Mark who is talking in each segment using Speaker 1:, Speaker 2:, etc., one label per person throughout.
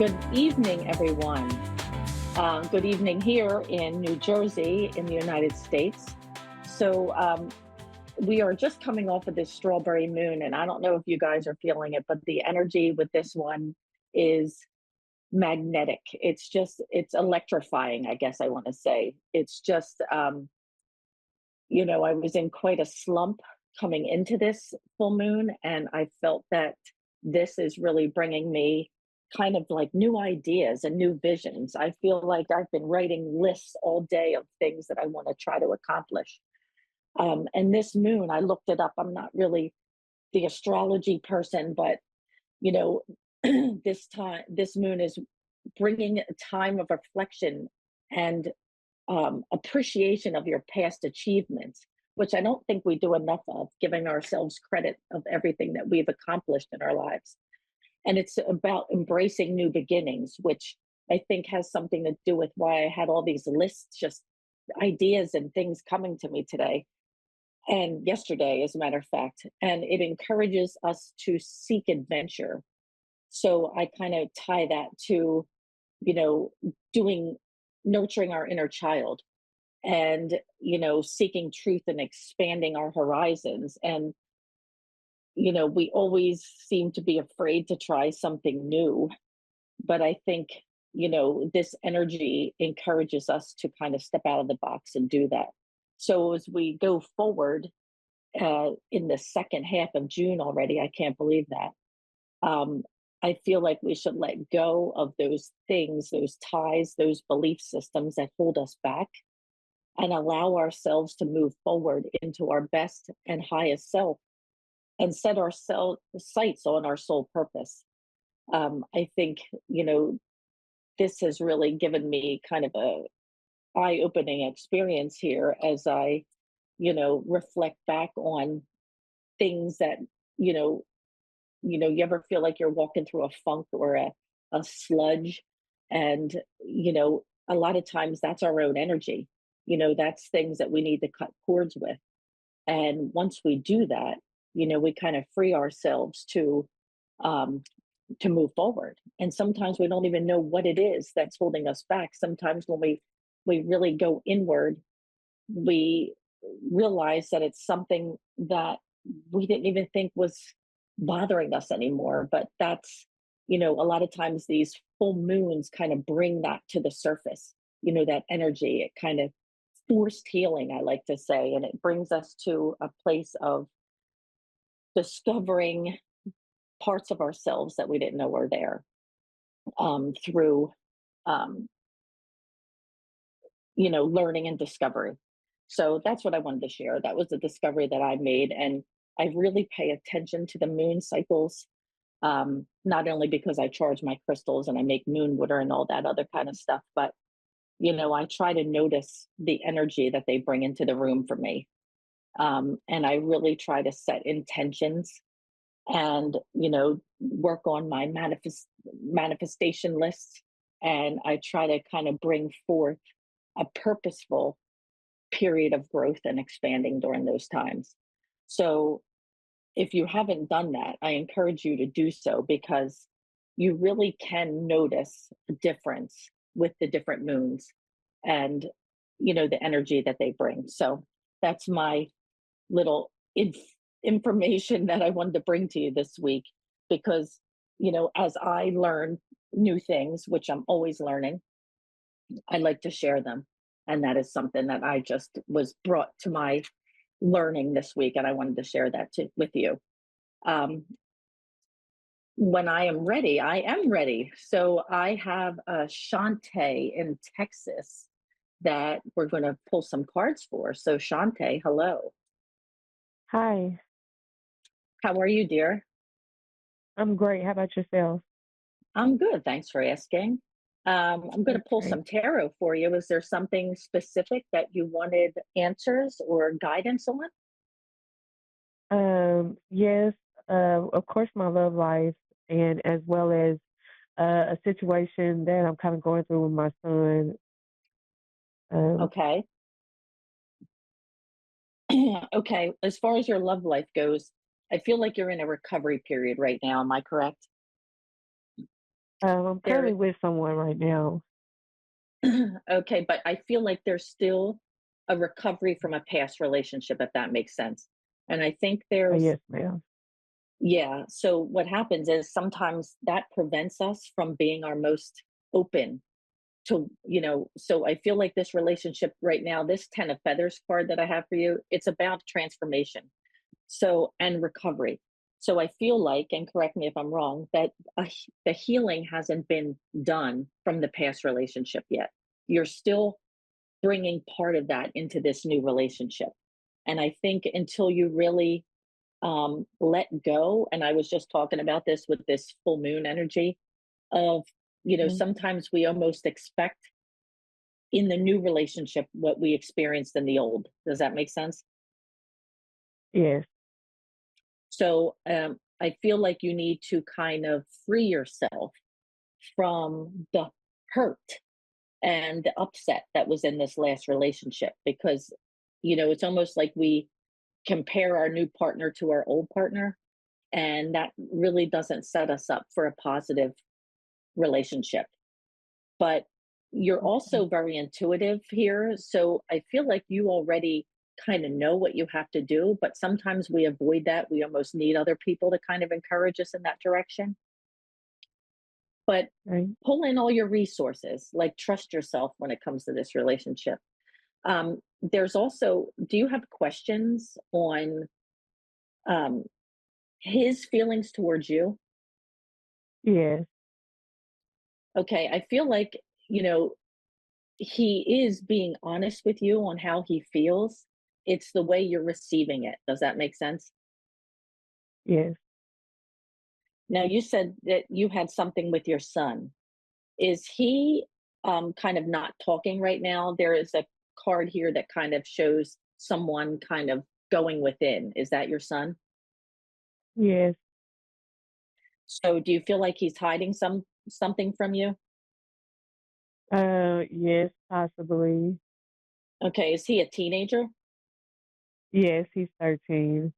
Speaker 1: Good evening, everyone. Good evening here in New Jersey in the United States. So, we are just coming off of this strawberry moon, and I don't know if you guys are feeling it, but the energy with this one is magnetic. It's electrifying, I guess I want to say. I was in quite a slump coming into this full moon, and I felt that this is really bringing me kind of like new ideas and new visions. I feel like I've been writing lists all day of things that I want to try to accomplish. And this moon, I looked it up. I'm not really the astrology person, but you know, this moon is bringing a time of reflection and appreciation of your past achievements, which I don't think we do enough of, giving ourselves credit of everything that we've accomplished in our lives. And it's about embracing new beginnings, which I think has something to do with why I had all these lists, just ideas and things coming to me today and yesterday, as a matter of fact. And it encourages us to seek adventure. So I kind of tie that to, you know, doing, nurturing our inner child and, seeking truth and expanding our horizons. And, we always seem to be afraid to try something new. But I think, this energy encourages us to kind of step out of the box and do that. So as we go forward in the second half of June already, I can't believe that. Um, I feel like we should let go of those things, those ties, those belief systems that hold us back and allow ourselves to move forward into our best and highest self and set our sights on our soul purpose. I think, you know, this has really given me kind of a eye-opening experience here as I, reflect back on things that, you know, you ever feel like you're walking through a funk or a sludge, and a lot of times that's our own energy. That's things that we need to cut cords with. And once we do that, we kind of free ourselves um, to move forward. And sometimes we don't even know what it is that's holding us back. Sometimes when we really go inward, we realize that it's something that we didn't even think was bothering us anymore. But that's, a lot of times these full moons kind of bring that to the surface, that energy. It kind of forced healing, I like to say, and it brings us to a place of discovering parts of ourselves that we didn't know were there through um, learning and discovery. So that's what I wanted to share. That was the discovery that I made. And I really pay attention to the moon cycles, not only because I charge my crystals and I make moon water and all that other kind of stuff, but, I try to notice the energy that they bring into the room for me. And I really try to set intentions and, work on my manifestation lists. And I try to kind of bring forth a purposeful period of growth and expanding during those times. So if you haven't done that, I encourage you to do so because you really can notice a difference with the different moons and the energy that they bring. So that's my little information that I wanted to bring to you this week because as I learn new things, which I'm always learning, I like to share them. And that is something that I just was brought to my learning this week, and I wanted to share that with you. Um, when I am ready, I am ready. So I have Shantae in Texas that we're going to pull some cards for. So Shantae, hello.
Speaker 2: Hi,
Speaker 1: How are you, dear?
Speaker 2: I'm great. How about yourself?
Speaker 1: I'm good. Thanks for asking. I'm going
Speaker 2: That's
Speaker 1: to pull
Speaker 2: great.
Speaker 1: some tarot for you. Is there something specific that you wanted answers or guidance on?
Speaker 2: Yes, of course, my love life, and as well as a situation that I'm kind of going through with my son. Um,
Speaker 1: Okay. Okay. As far as your love life goes, I feel like you're in a recovery period right now. Am I correct?
Speaker 2: I'm
Speaker 1: There
Speaker 2: currently with someone right now.
Speaker 1: okay, but I feel like there's still a recovery from a past relationship, if that makes sense. And I think there's
Speaker 2: Yes, ma'am.
Speaker 1: yeah, so what happens is sometimes that prevents us from being our most open to, so I feel like this relationship right now, this 10 of feathers card that I have for you, it's about transformation. So, and recovery. So I feel like, and correct me if I'm wrong, that the healing hasn't been done from the past relationship yet. You're still bringing part of that into this new relationship. And I think until you really let go, and I was just talking about this with this full moon energy of,
Speaker 2: Mhm.
Speaker 1: sometimes we almost expect in the new relationship what we experienced in the old. Does that make sense?
Speaker 2: Yes.
Speaker 1: So I feel like you need to kind of free yourself from the hurt and the upset that was in this last relationship because, it's almost like we compare our new partner to our old partner, and that really doesn't set us up for a positive relationship. But you're
Speaker 2: Okay.
Speaker 1: also very intuitive here. So I feel like you already kind of know what you have to do, but sometimes we avoid that. We almost need other people to kind of encourage us in that direction. But
Speaker 2: Right.
Speaker 1: pull in all your resources, like trust yourself when it comes to this relationship. There's also, do you have questions on um, his feelings towards you?
Speaker 2: Yes.
Speaker 1: Okay, I feel like, you know, he is being honest with you on how he feels. It's the way you're receiving it. Does that make sense?
Speaker 2: Yes.
Speaker 1: Now, you said that you had something with your son. Is he kind of not talking right now? There is a card here that kind of shows someone kind of going within. Is that your son?
Speaker 2: Yes.
Speaker 1: So, do you feel like he's hiding something from you?
Speaker 2: Yes, possibly.
Speaker 1: Okay, is he a teenager?
Speaker 2: Yes, he's 13.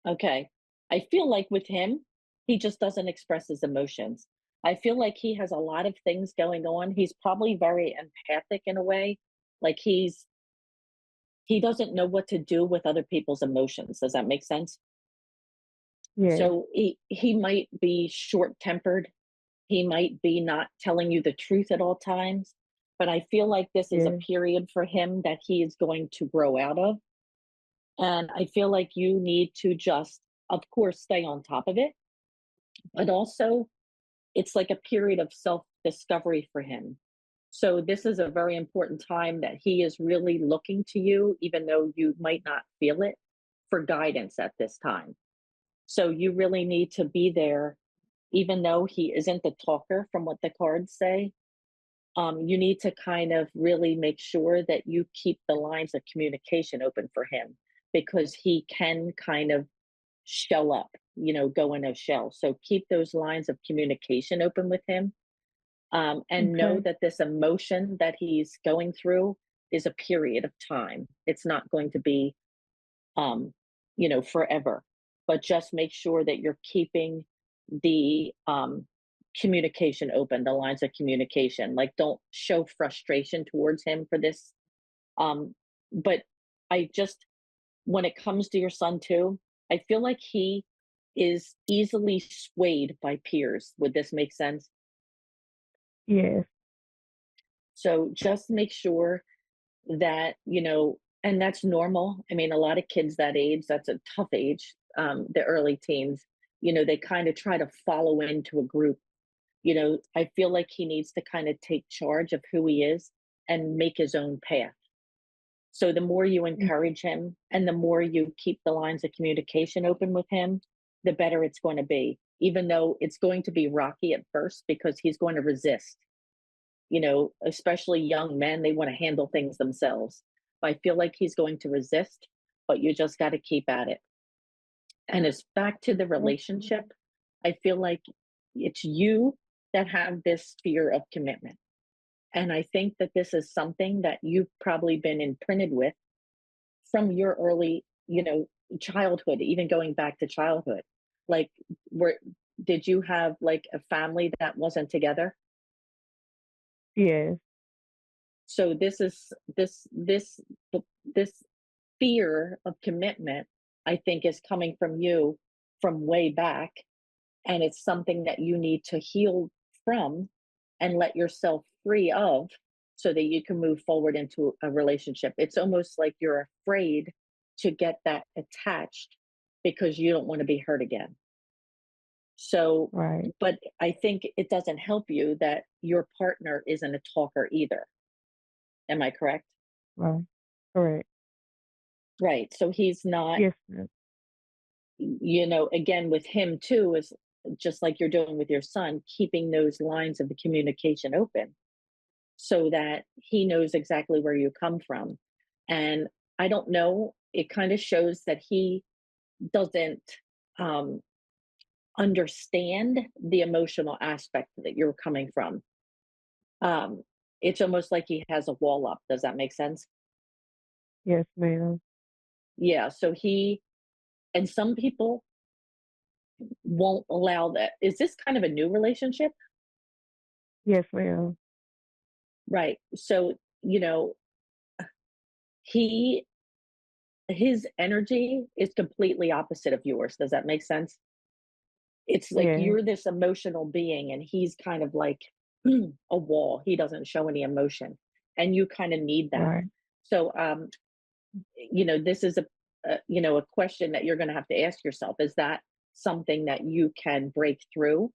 Speaker 1: Okay. I feel like with him, he just doesn't express his emotions. I feel like he has a lot of things going on. He's probably very empathic in a way. Like he doesn't know what to do with other people's emotions. Does that make sense?
Speaker 2: Yes.
Speaker 1: So he might be short-tempered. He might be not telling you the truth at all times, but I feel like this is a
Speaker 2: Yes.
Speaker 1: period for him that he is going to grow out of. And I feel like you need to just, of course, stay on top of it, but also it's like a period of self discovery for him. So, this is a very important time that he is really looking to you, even though you might not feel it, for guidance at this time. So, you really need to be there, even though he isn't the talker from what the cards say. You need to kind of really make sure that you keep the lines of communication open for him because he can kind of shell up, go in a shell. So keep those lines of communication open with him, and know
Speaker 2: Okay.
Speaker 1: that this emotion that he's going through is a period of time. It's not going to be, um, forever. But just make sure that you're keeping the communication open, the lines of communication. Like, don't show frustration towards him for this. But I just, when it comes to your son too, I feel like he is easily swayed by peers. Would this make sense?
Speaker 2: Yes.
Speaker 1: So just make sure that, and that's normal. I mean, a lot of kids that age, that's a tough age, the early teens, they kind of try to follow into a group. I feel like he needs to kind of take charge of who he is and make his own path. So the more you
Speaker 2: Okay.
Speaker 1: encourage him and the more you keep the lines of communication open with him, the better it's going to be, even though it's going to be rocky at first because he's going to resist. Especially young men, they want to handle things themselves. I feel like he's going to resist, but you just got to keep at it. And it's back to the
Speaker 2: Okay.
Speaker 1: relationship. I feel like it's you that have this fear of commitment. And I think that this is something that you've probably been imprinted with from your early, childhood, even going back to childhood. Like, where did you have like a family that wasn't together?
Speaker 2: Yes,
Speaker 1: So this fear of commitment, I think, is coming from you from way back, and it's something that you need to heal from and let yourself free of so that you can move forward into a relationship. It's almost like you're afraid to get that attached because you don't want to be hurt again. So,
Speaker 2: right,
Speaker 1: but I think it doesn't help you that your partner isn't a talker either. Am I correct?
Speaker 2: right, correct.
Speaker 1: Right. So he's not,
Speaker 2: Yes, ma'am.
Speaker 1: again, with him too, is just like you're doing with your son, keeping those lines of the communication open so that he knows exactly where you come from. And I don't know, it kind of shows that he doesn't um, understand the emotional aspect that you're coming from. Um, it's almost like he has a wall up. Does that make sense?
Speaker 2: Yes, ma'am.
Speaker 1: Yeah. So and some people won't allow that. Is this kind of a new relationship?
Speaker 2: Yes, ma'am.
Speaker 1: Right. So, he his energy is completely opposite of yours. Does that make sense? It's like
Speaker 2: Yes,
Speaker 1: you're this emotional being and he's kind of like a wall. He doesn't show any emotion and you kind of need that.
Speaker 2: right,
Speaker 1: So, this is a question that you're going to have to ask yourself. Is that something that you can break through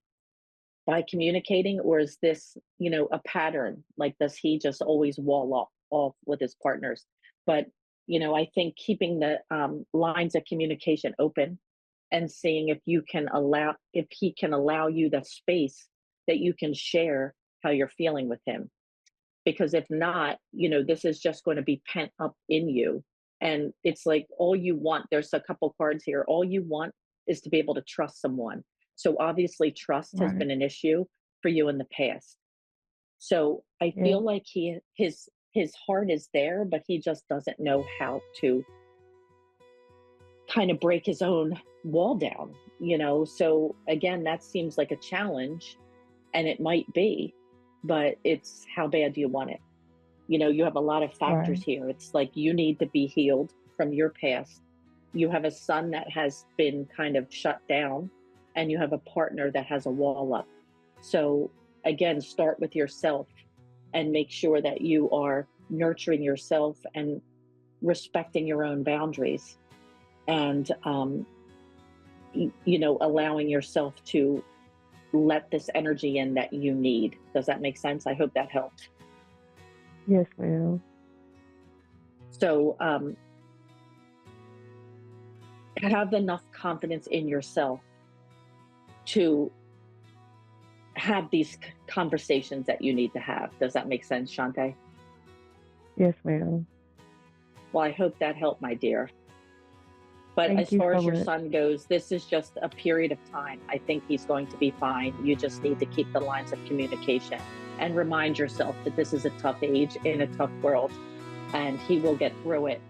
Speaker 1: by communicating, or is this, a pattern? Like, does he just always wall off with his partners? But, I think keeping the lines of communication open and seeing if he can allow you the space that you can share how you're feeling with him. Because if not, this is just going to be pent up in you. And it's like all you want, there's a couple cards here. All you want is to be able to trust someone. So obviously, trust has
Speaker 2: right.
Speaker 1: been an issue for you in the past. So I
Speaker 2: Yeah,
Speaker 1: feel like his heart is there, but he just doesn't know how to kind of break his own wall down. So again, that seems like a challenge, and it might be, but it's how bad do you want it? You have a lot of factors
Speaker 2: right.
Speaker 1: here. It's like you need to be healed from your past. You have a son that has been kind of shut down, and you have a partner that has a wall up. So, again, start with yourself and make sure that you are nurturing yourself and respecting your own boundaries and, allowing yourself to let this energy in that you need. Does that make sense? I hope that helped.
Speaker 2: Yes, ma'am.
Speaker 1: So, have enough confidence in yourself to have these conversations that you need to have. Does that make sense, Shante?
Speaker 2: Yes, ma'am.
Speaker 1: Well, I hope that helped, my dear. But
Speaker 2: Thank
Speaker 1: as
Speaker 2: you
Speaker 1: far
Speaker 2: so
Speaker 1: as your
Speaker 2: much.
Speaker 1: son goes, this is just a period of time. I think he's going to be fine. You just need to keep the lines of communication and remind yourself that this is a tough age in a tough world, and he will get through it.